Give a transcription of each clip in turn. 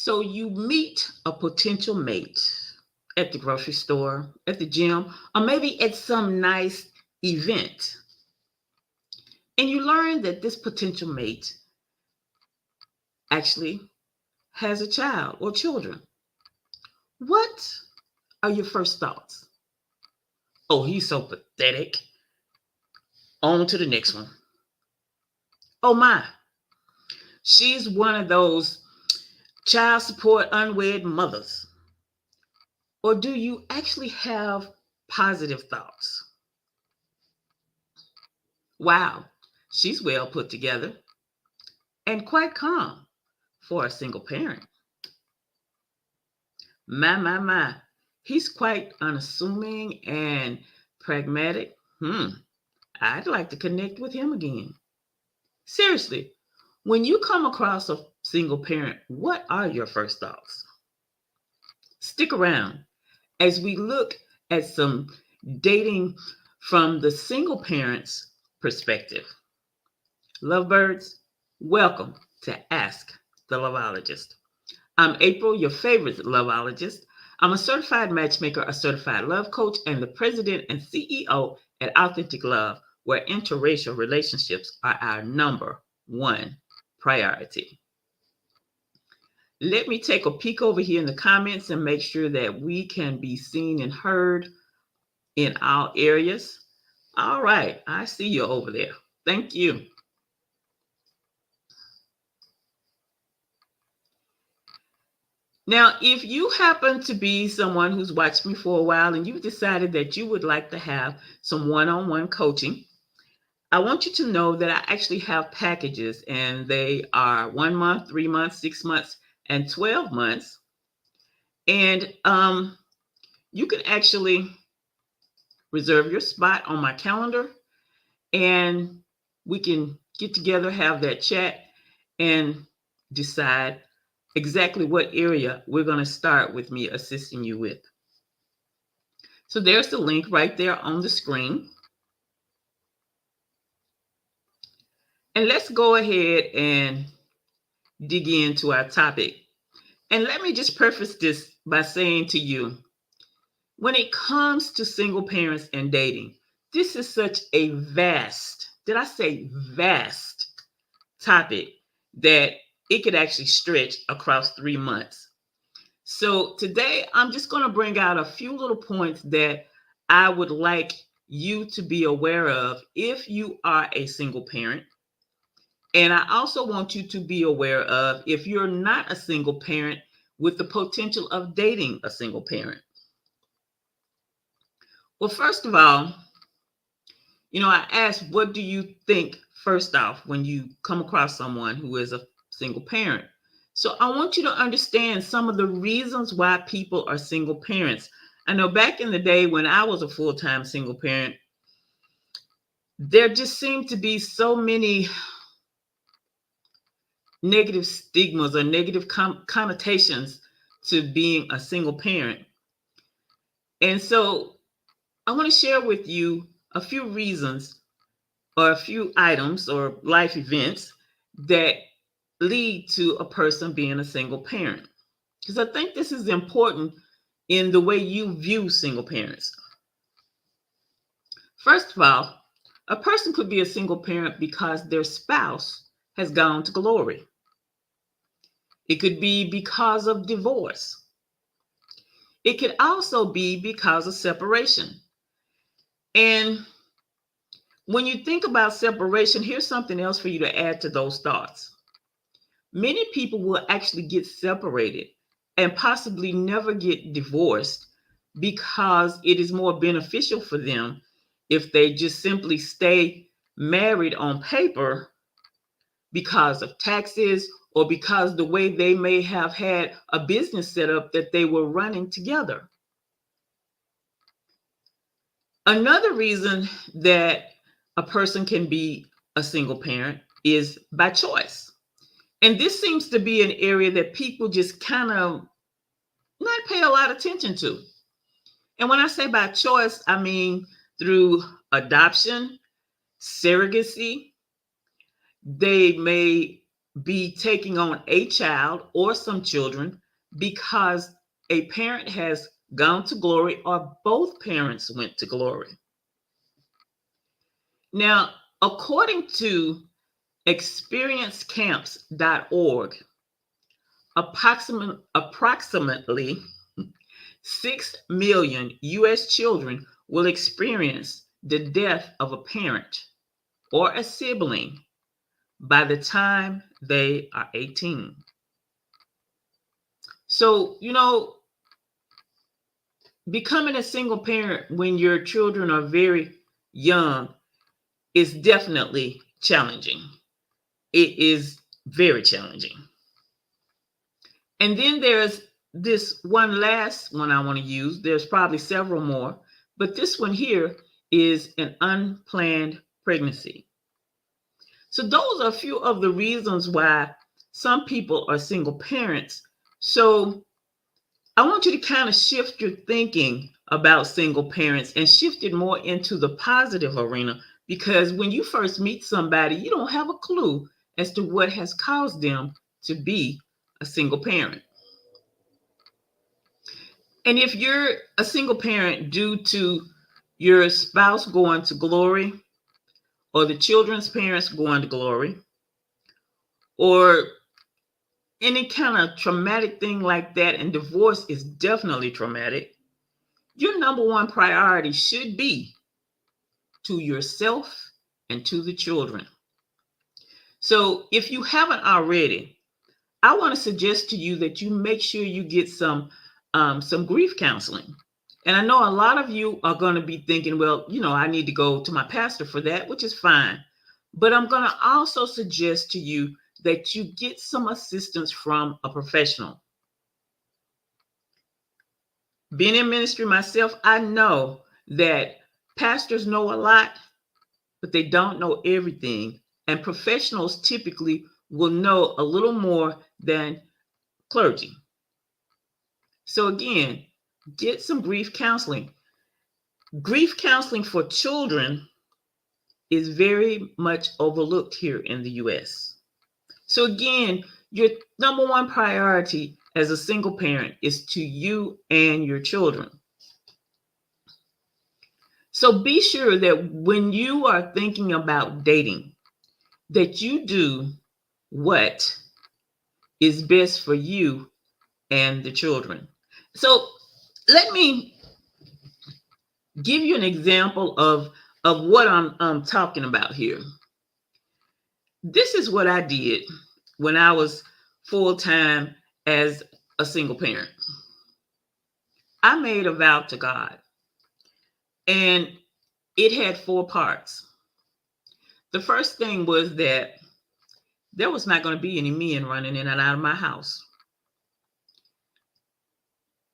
So you meet a potential mate at the grocery store, at the gym, or maybe at some nice event. And you learn that this potential mate actually has a child or children. What are your first thoughts? Oh, he's so pathetic. On to the next one. Oh my, she's one of those child support unwed mothers. Or do you actually have positive thoughts? Wow, she's well put together and quite calm for a single parent. My, he's quite unassuming and pragmatic. I'd like to connect with him again. Seriously, when you come across a single parent, what are your first thoughts? Stick around as we look at some dating from the single parent's perspective. Lovebirds, welcome to Ask the Loveologist. I'm April, your favorite loveologist. I'm a certified matchmaker, a certified love coach, and the president and CEO at AuthentiQ LOVE, where interracial relationships are our number one priority. Let me take a peek over here in the comments and make sure that we can be seen and heard in all areas. All right, I see you over there. Thank you. Now, if you happen to be someone who's watched me for a while and you've decided that you would like to have some one-on-one coaching, I want you to know that I actually have packages, and they are 1 month, 3 months, 6 months, and 12 months. And you can actually reserve your spot on my calendar, and we can get together, have that chat, and decide exactly what area we're going to start with me assisting you with. So there's the link right there on the screen. And let's go ahead and dig into our topic. And let me just preface this by saying to you, when it comes to single parents and dating, this is such a vast, did I say vast topic, that it could actually stretch across 3 months. So today I'm just going to bring out a few little points that I would like you to be aware of if you are a single parent. And I also want you to be aware of if you're not a single parent with the potential of dating a single parent. Well, first of all, I asked, what do you think first off when you come across someone who is a single parent? So I want you to understand some of the reasons why people are single parents. I know back in the day when I was a full-time single parent, there just seemed to be so many negative stigmas or negative connotations to being a single parent. And so I want to share with you a few reasons or a few items or life events that lead to a person being a single parent. Because I think this is important in the way you view single parents. First of all, a person could be a single parent because their spouse has gone to glory. It could be because of divorce. It could also be because of separation. And when you think about separation, here's something else for you to add to those thoughts. Many people will actually get separated and possibly never get divorced because it is more beneficial for them if they just simply stay married on paper because of taxes or because the way they may have had a business set up that they were running together. Another reason that a person can be a single parent is by choice. And this seems to be an area that people just kind of not pay a lot of attention to. And when I say by choice, I mean through adoption, surrogacy. They may be taking on a child or some children because a parent has gone to glory or both parents went to glory. Now, according to experiencecamps.org, approximately 6 million US children will experience the death of a parent or a sibling by the time they are 18. So, becoming a single parent when your children are very young is definitely challenging. It is very challenging. And then there's this one last one I want to use. There's probably several more, but this one here is an unplanned pregnancy. So those are a few of the reasons why some people are single parents. So I want you to kind of shift your thinking about single parents and shift it more into the positive arena, because when you first meet somebody, you don't have a clue as to what has caused them to be a single parent. And if you're a single parent due to your spouse going to glory, or the children's parents going to glory, or any kind of traumatic thing like that, and divorce is definitely traumatic, your number one priority should be to yourself and to the children. So if you haven't already, I want to suggest to you that you make sure you get some grief counseling. And I know a lot of you are going to be thinking, well, I need to go to my pastor for that, which is fine. But I'm going to also suggest to you that you get some assistance from a professional. Being in ministry myself, I know that pastors know a lot, but they don't know everything. And professionals typically will know a little more than clergy. So again, get some grief counseling. Grief counseling for children is very much overlooked here in the US. So again, your number one priority as a single parent is to you and your children. So be sure that when you are thinking about dating, that you do what is best for you and the children. So let me give you an example of what I'm talking about here. This is what I did when I was full-time as a single parent. I made a vow to God, and it had 4 parts. The first thing was that there was not going to be any men running in and out of my house.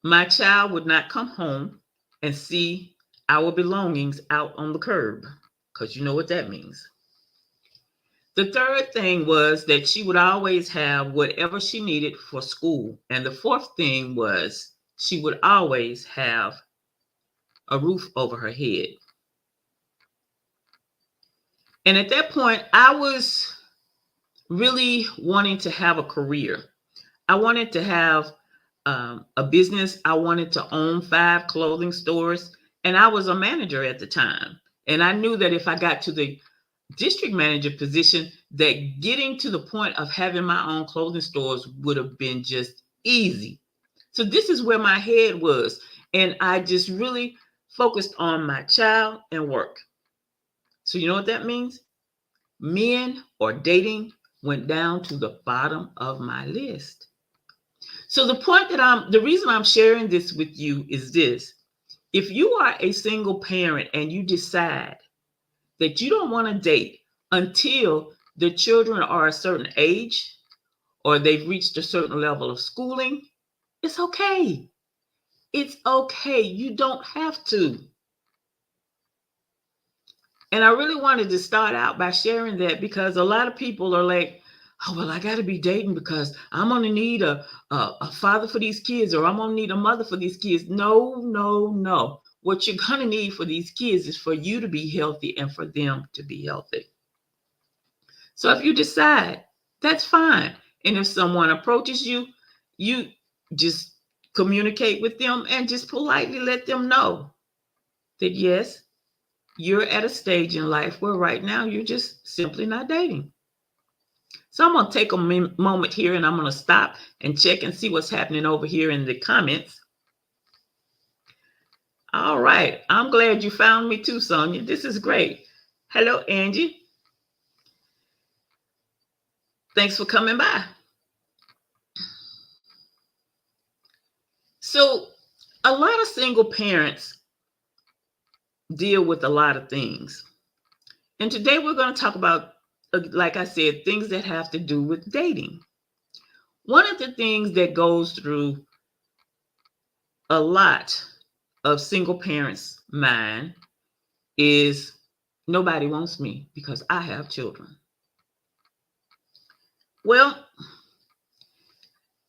My child would not come home and see our belongings out on the curb, because you know what that means. The third thing was that she would always have whatever she needed for school. And the fourth thing was she would always have a roof over her head. And at that point, I was really wanting to have a career. I wanted to have a business. I wanted to own 5 clothing stores. And I was a manager at the time. And I knew that if I got to the district manager position, that getting to the point of having my own clothing stores would have been just easy. So this is where my head was. And I just really focused on my child and work. So you know what that means? Men or dating went down to the bottom of my list. So the reason I'm sharing this with you is this. If you are a single parent and you decide that you don't want to date until the children are a certain age or they've reached a certain level of schooling, it's okay. It's okay. You don't have to. And I really wanted to start out by sharing that, because a lot of people are like, oh, well, I got to be dating because I'm going to need a father for these kids, or I'm going to need a mother for these kids. No, no, no. What you're going to need for these kids is for you to be healthy and for them to be healthy. So if you decide That's fine. And if someone approaches you, you just communicate with them and just politely let them know that yes, you're at a stage in life where right now you're just simply not dating. So I'm going to take a moment here and I'm going to stop and check and see what's happening over here in the comments. All right. I'm glad you found me too, Sonia. This is great. Hello, Angie. Thanks for coming by. So a lot of single parents deal with a lot of things. And today we're going to talk about, like I said, things that have to do with dating. One of the things that goes through a lot of single parents' mind is nobody wants me because I have children. Well,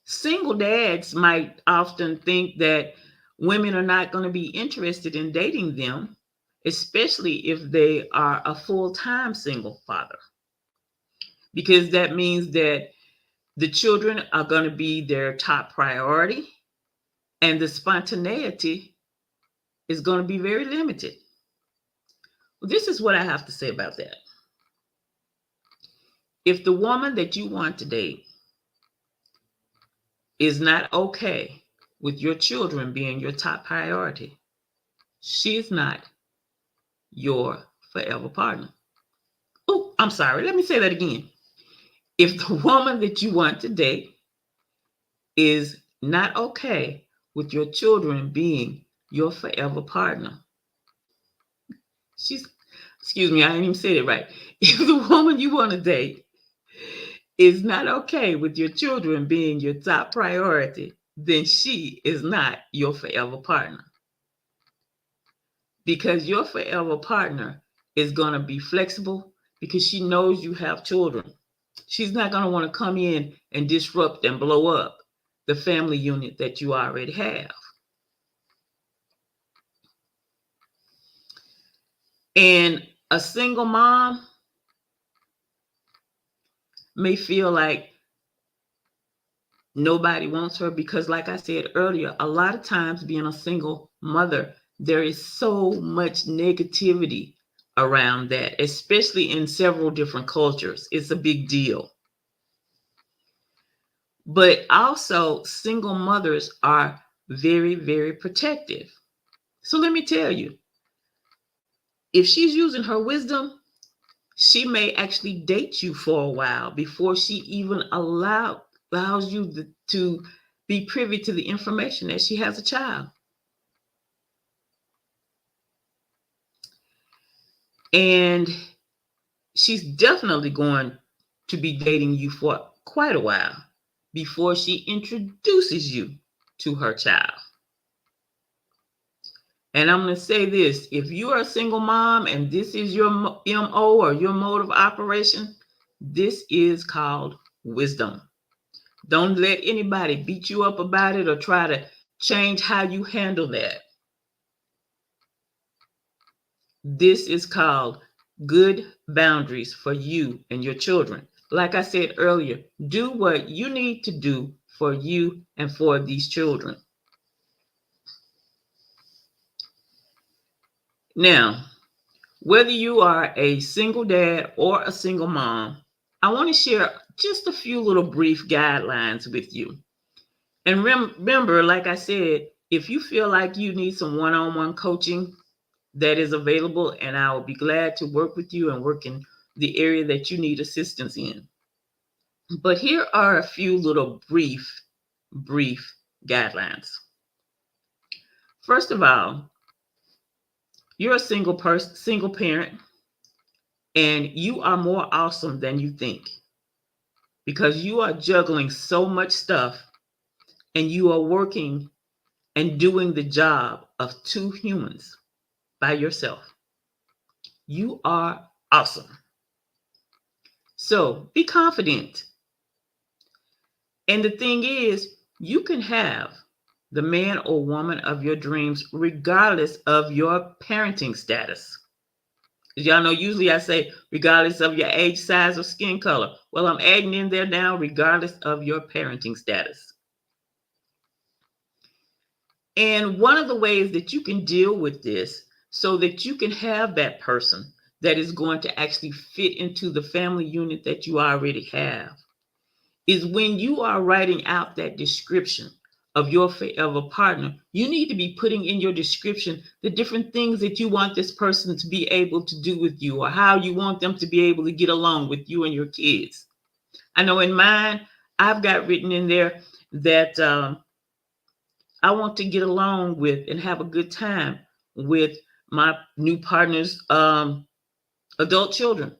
single dads might often think that women are not going to be interested in dating them, especially if they are a full-time single father, because that means that the children are going to be their top priority and the spontaneity is going to be very limited. Well, this is what I have to say about that. If the woman that you want to date is not okay with your children being your top priority, she is not your forever partner. Oh, I'm sorry. Let me say that again. If the woman that you want to date is not okay with your children being your forever partner, excuse me, I didn't even say it right. If the woman you want to date is not okay with your children being your top priority, then she is not your forever partner. Because your forever partner is going to be flexible because she knows you have children. She's not going to want to come in and disrupt and blow up the family unit that you already have. And a single mom may feel like nobody wants her because, like I said earlier, a lot of times being a single mother, there is so much negativity around that, especially in several different cultures. It's a big deal. But also, single mothers are very, very protective. So let me tell you, if she's using her wisdom, she may actually date you for a while before she even allows you to be privy to the information that she has a child. And she's definitely going to be dating you for quite a while before she introduces you to her child. And I'm going to say this, if you are a single mom and this is your MO or your mode of operation, this is called wisdom. Don't let anybody beat you up about it or try to change how you handle that. This is called good boundaries for you and your children. Like I said earlier, do what you need to do for you and for these children. Now, whether you are a single dad or a single mom, I want to share just a few little brief guidelines with you. And remember, like I said, if you feel like you need some one-on-one coaching, that is available, and I will be glad to work with you and work in the area that you need assistance in. But here are a few little brief guidelines. First of all, you're a single parent, and you are more awesome than you think because you are juggling so much stuff and you are working and doing the job of two humans by yourself. You are awesome. So be confident. And the thing is, you can have the man or woman of your dreams regardless of your parenting status. Y'all know usually I say regardless of your age, size, or skin color. Well, I'm adding in there now regardless of your parenting status. And one of the ways that you can deal with this so that you can have that person that is going to actually fit into the family unit that you already have is when you are writing out that description of a partner, you need to be putting in your description the different things that you want this person to be able to do with you, or how you want them to be able to get along with you and your kids. I know in mine, I've got written in there that I want to get along with and have a good time with my new partner's adult children.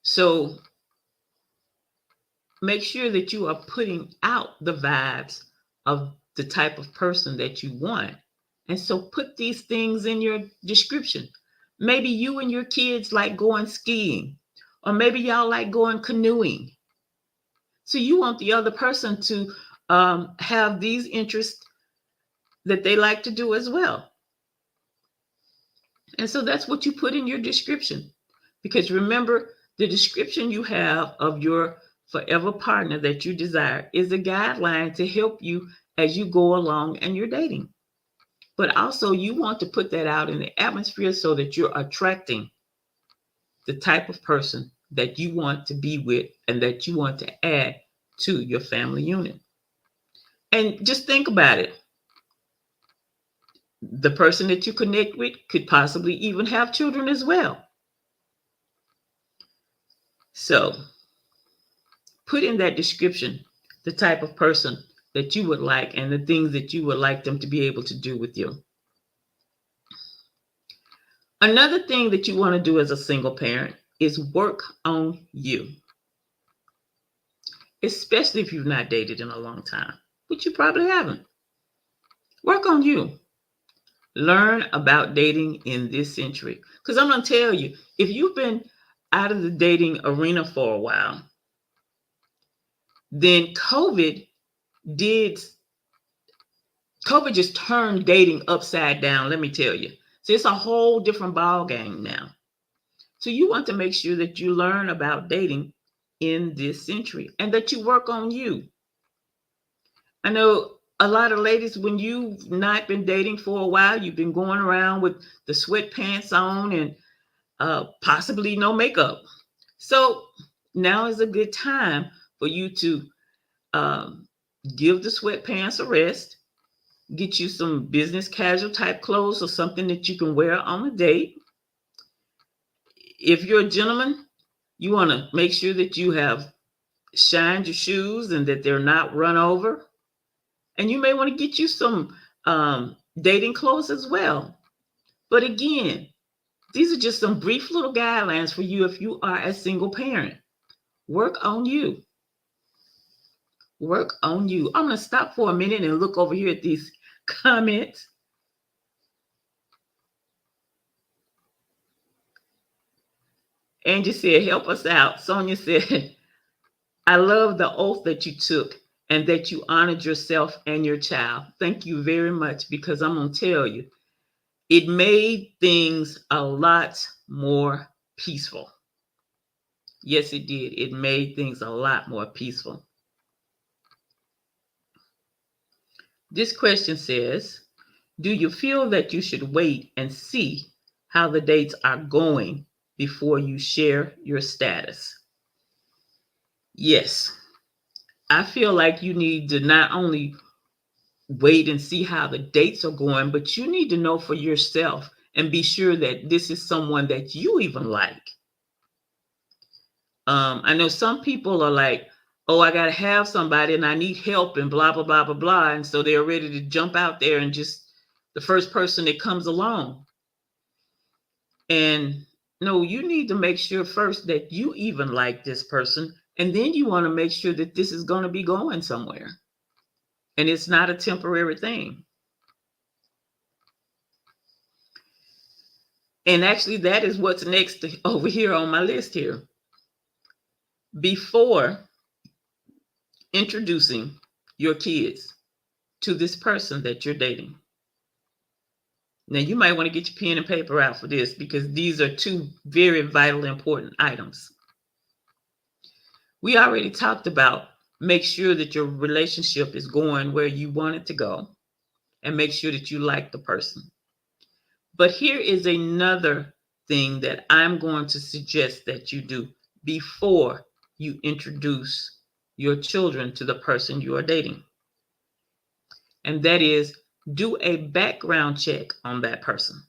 So make sure that you are putting out the vibes of the type of person that you want. And so put these things in your description. Maybe you and your kids like going skiing, or maybe y'all like going canoeing. So you want the other person to have these interests that they like to do as well. And so that's what you put in your description. Because remember, the description you have of your forever partner that you desire is a guideline to help you as you go along and you're dating. But also, you want to put that out in the atmosphere so that you're attracting the type of person that you want to be with and that you want to add to your family unit. And just think about it. The person that you connect with could possibly even have children as well. So put in that description the type of person that you would like and the things that you would like them to be able to do with you. Another thing that you want to do as a single parent is work on you, especially if you've not dated in a long time, which you probably haven't. Work on you. Learn about dating in this century. Because I'm going to tell you, if you've been out of the dating arena for a while, then COVID just turned dating upside down, let me tell you. So it's a whole different ball game now. So you want to make sure that you learn about dating in this century and that you work on you. I know a lot of ladies, when you've not been dating for a while, you've been going around with the sweatpants on and possibly no makeup. So now is a good time for you to give the sweatpants a rest, get you some business casual type clothes or something that you can wear on a date. If you're a gentleman, you want to make sure that you have shined your shoes and that they're not run over. And you may want to get you some dating clothes as well. But again, these are just some brief little guidelines for you if you are a single parent. Work on you. Work on you. I'm going to stop for a minute and look over here at these comments. Angie said, help us out. Sonia said, I love the oath that you took and that you honored yourself and your child. Thank you very much, because I'm going to tell you, it made things a lot more peaceful. Yes, it did. It made things a lot more peaceful. This question says, do you feel that you should wait and see how the dates are going before you share your status? Yes. I feel like you need to not only wait and see how the dates are going, but you need to know for yourself and be sure that this is someone that you even like. I know some people are like, oh, I got to have somebody and I need help and blah, blah, blah, blah, blah. And so they're ready to jump out there and just the first person that comes along. And no, you need to make sure first that you even like this person. And then you want to make sure that this is going to be going somewhere. And it's not a temporary thing. And actually, that is what's next over here on my list here. Before introducing your kids to this person that you're dating, Now, you might want to get your pen and paper out for this because these are two very vital, important items. We already talked about make sure that your relationship is going where you want it to go and make sure that you like the person. But here is another thing that I'm going to suggest that you do before you introduce your children to the person you are dating. And that is do a background check on that person.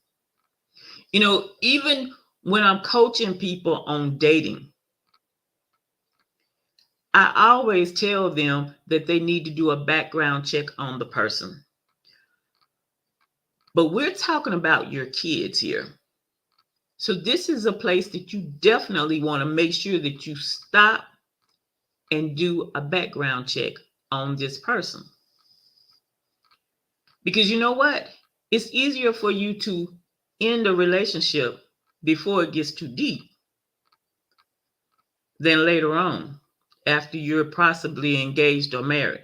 You know, even when I'm coaching people on dating, I always tell them that they need to do a background check on the person. But we're talking about your kids here. So this is a place that you definitely want to make sure that you stop and do a background check on this person. Because you know what? It's easier for you to end a relationship before it gets too deep than later on after you're possibly engaged or married.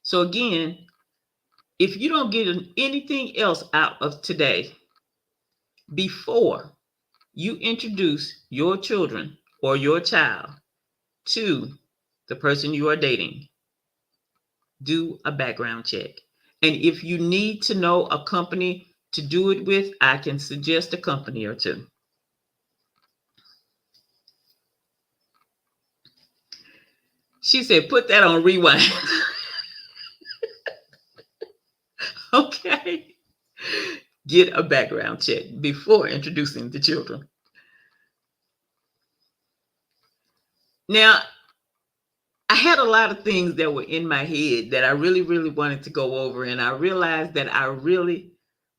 So again, if you don't get anything else out of today, before you introduce your children or your child to the person you are dating, do a background check. And if you need to know a company to do it with, I can suggest a company or two. She said, put that on rewind. Okay. Get a background check before introducing the children. Now, I had a lot of things that were in my head that I really, really wanted to go over. And I realized that I really,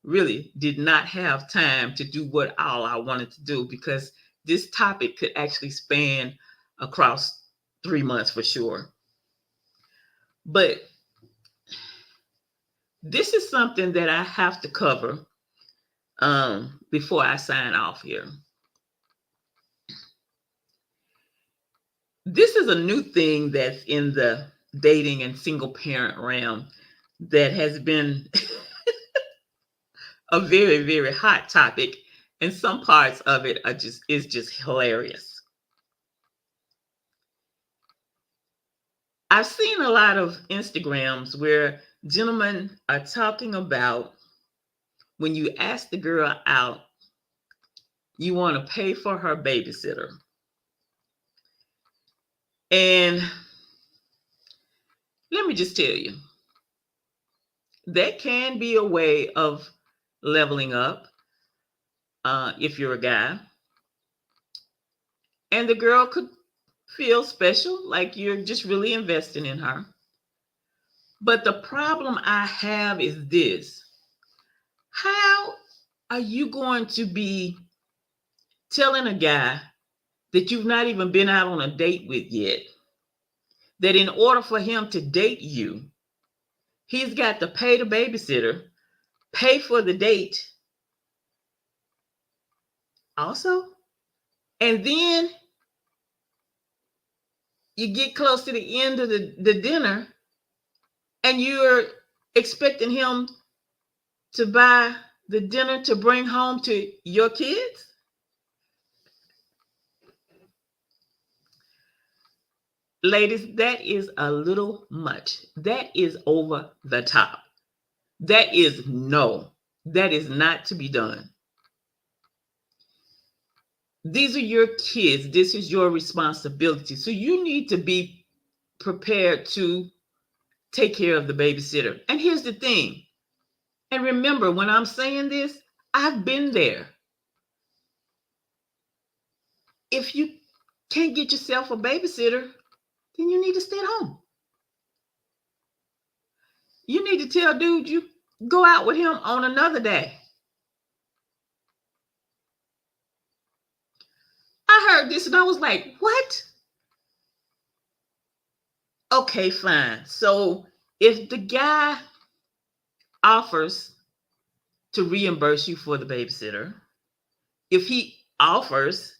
really did not have time to do what all I wanted to do because this topic could actually span across 3 months for sure. But this is something that I have to cover before I sign off here. This is a new thing that's in the dating and single parent realm that has been a very, very hot topic, and some parts of it is just hilarious. I've seen a lot of Instagrams where gentlemen are talking about when you ask the girl out, you want to pay for her babysitter. And let me just tell you, that can be a way of leveling up if you're a guy. And the girl could feel special, like you're just really investing in her. But the problem I have is this. How are you going to be telling a guy that you've not even been out on a date with yet, that in order for him to date you, he's got to pay the babysitter, pay for the date also, and then you get close to the end of the dinner and you're expecting him to buy the dinner to bring home to your kids? Ladies, that is a little much. That is over the top. That is not to be done. These are your kids. This is your responsibility. So you need to be prepared to take care of the babysitter. And here's the thing. And remember, when I'm saying this, I've been there. If you can't get yourself a babysitter, then you need to stay at home. You need to tell dude you go out with him on another day. I heard this and I was like, what? Okay, fine. So if the guy offers to reimburse you for the babysitter, if he offers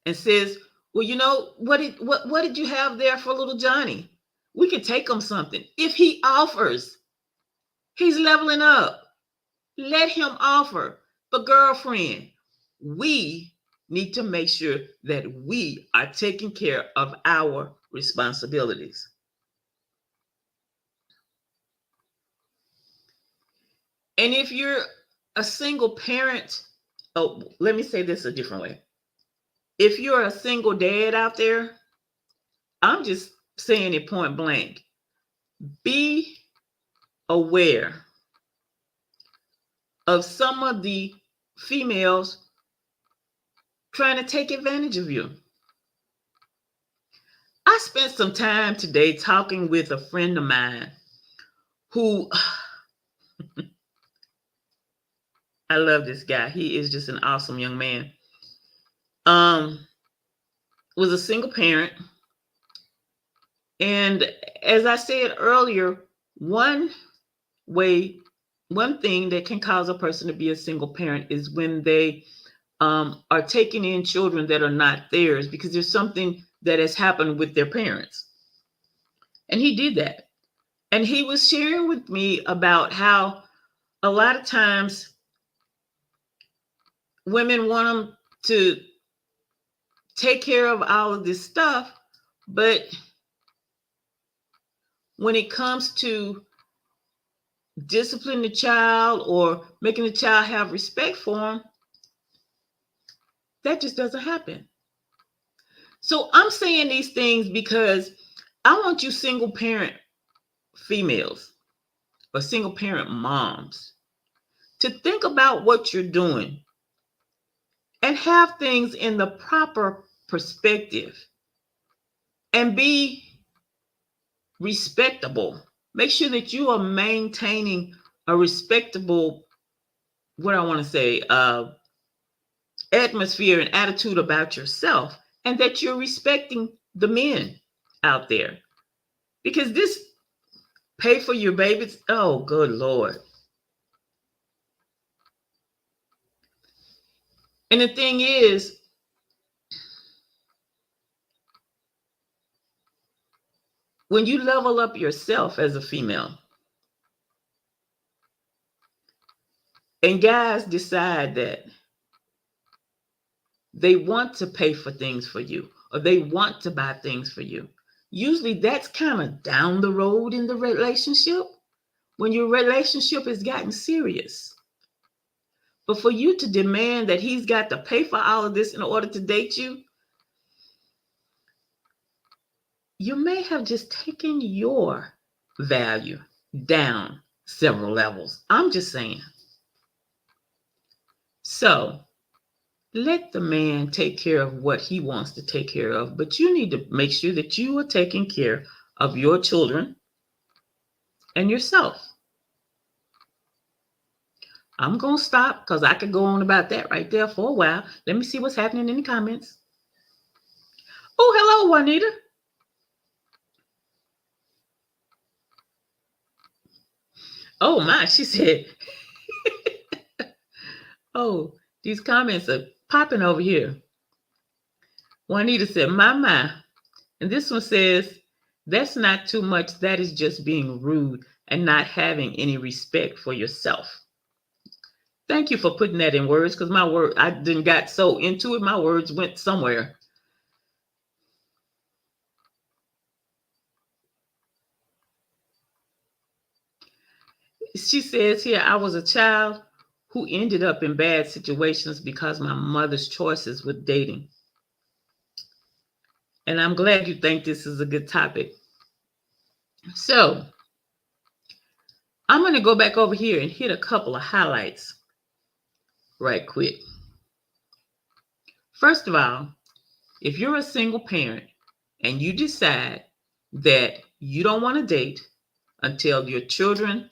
and says, well, you know, what did you have there for little Johnny? We could take him something. If he offers, he's leveling up. Let him offer. But girlfriend, we need to make sure that we are taking care of our responsibilities. And if you're a single parent, oh, let me say this a different way. If you're a single dad out there, I'm just saying it point blank. Be aware of some of the females trying to take advantage of you. I spent some time today talking with a friend of mine who I love this guy. He is just an awesome young man. Was a single parent. And as I said earlier, one thing that can cause a person to be a single parent is when they are taking in children that are not theirs because there's something that has happened with their parents. And he did that. And he was sharing with me about how a lot of times women want them to take care of all of this stuff, but when it comes to disciplining the child or making the child have respect for them, that just doesn't happen. So I'm saying these things because I want you single parent females or single parent moms to think about what you're doing and have things in the proper perspective and be respectable. Make sure that you are maintaining a respectable, what I want to say, atmosphere and attitude about yourself, and that you're respecting the men out there. Because this pay for your babies, oh, good Lord. And the thing is, when you level up yourself as a female, and guys decide that they want to pay for things for you or they want to buy things for you, usually that's kind of down the road in the relationship when your relationship has gotten serious. But for you to demand that he's got to pay for all of this in order to date you, you may have just taken your value down several levels. I'm just saying. So let the man take care of what he wants to take care of, but you need to make sure that you are taking care of your children and yourself. I'm going to stop because I could go on about that right there for a while. Let me see what's happening in the comments. Oh, hello, Juanita. Oh, my, she said, oh, these comments are popping over here. Juanita said, my. And this one says, that's not too much. That is just being rude and not having any respect for yourself. Thank you for putting that in words because I didn't got so into it. My words went somewhere. She says here, I was a child who ended up in bad situations because my mother's choices with dating. And I'm glad you think this is a good topic. So I'm going to go back over here and hit a couple of highlights right quick. First of all, if you're a single parent and you decide that you don't want to date until your children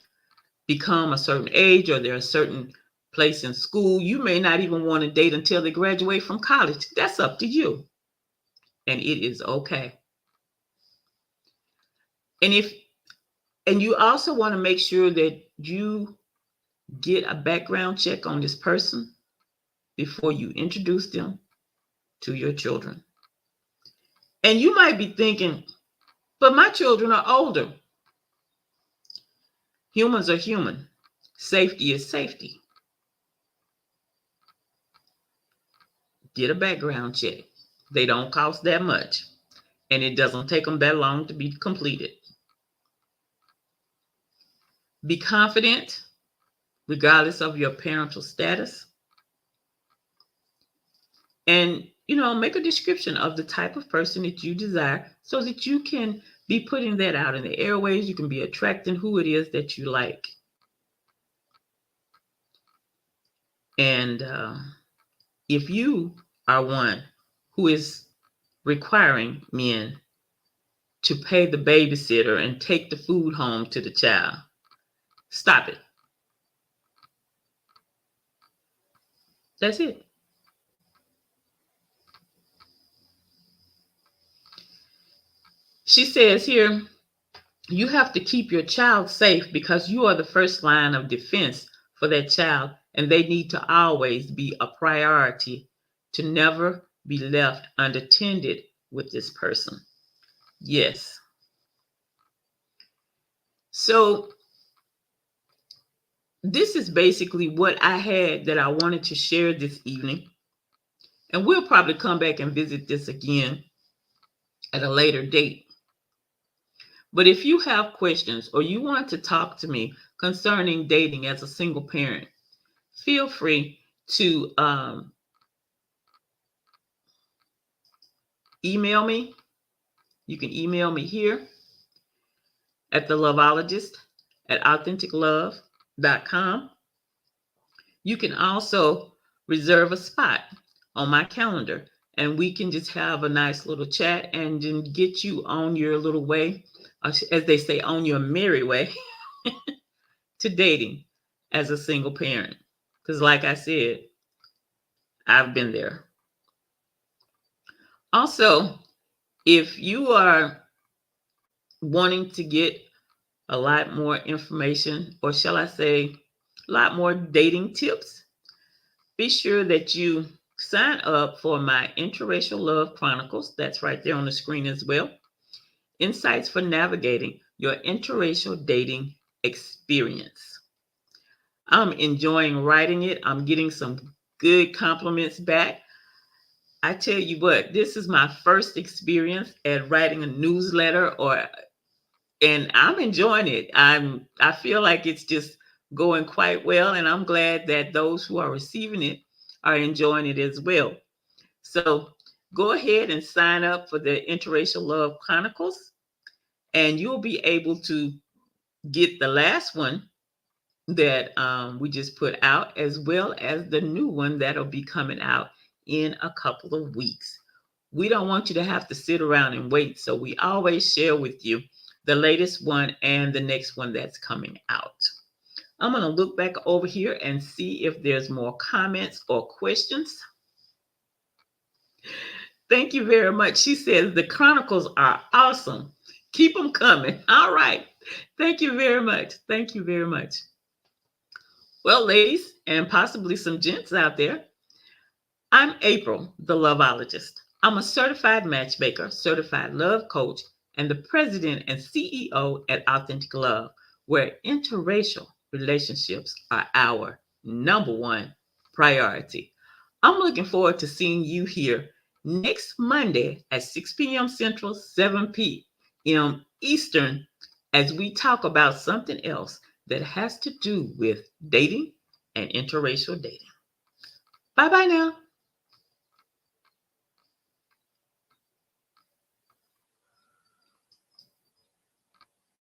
become a certain age or they're a certain place in school, you may not even want to date until they graduate from college. That's up to you. And it is okay. And you also want to make sure that you get a background check on this person before you introduce them to your children. And you might be thinking, but my children are older. Humans are human. Safety is safety. Get a background check. They don't cost that much, and it doesn't take them that long to be completed. Be confident, regardless of your parental status. And, make a description of the type of person that you desire so that you can be putting that out in the airways. You can be attracting who it is that you like. And if you are one who is requiring men to pay the babysitter and take the food home to the child, stop it. That's it. She says here, you have to keep your child safe because you are the first line of defense for that child, and they need to always be a priority to never be left unattended with this person. Yes. So this is basically what I had that I wanted to share this evening. And we'll probably come back and visit this again at a later date. But if you have questions or you want to talk to me concerning dating as a single parent, feel free to email me. You can email me here at TheLOVEologist at AuthentiQ LOVE.com. You can also reserve a spot on my calendar, and we can just have a nice little chat and then get you on your little way, as they say, on your merry way to dating as a single parent. Because like I said, I've been there. Also, if you are wanting to get a lot more information, or shall I say, a lot more dating tips, be sure that you sign up for my Interracial Love Chronicles. That's right there on the screen as well. Insights for navigating your interracial dating experience. I'm enjoying writing it. I'm getting some good compliments back. I tell you what, this is my first experience at writing a newsletter, and I'm enjoying it. I feel like it's just going quite well, and I'm glad that those who are receiving it are enjoying it as well. So go ahead and sign up for the Interracial Love Chronicles, and you'll be able to get the last one that we just put out, as well as the new one that'll be coming out in a couple of weeks. We don't want you to have to sit around and wait, so we always share with you the latest one and the next one that's coming out. I'm going to look back over here and see if there's more comments or questions. Thank you very much. She says the Chronicles are awesome. Keep them coming. All right. Thank you very much. Thank you very much. Well, ladies, and possibly some gents out there, I'm April, the LOVEologist. I'm a certified matchmaker, certified love coach, and the president and CEO at AuthentiQ LOVE, where interracial relationships are our number one priority. I'm looking forward to seeing you here next Monday at 6 p.m. Central, 7 p.m. Eastern, as we talk about something else that has to do with dating and interracial dating. Bye-bye now.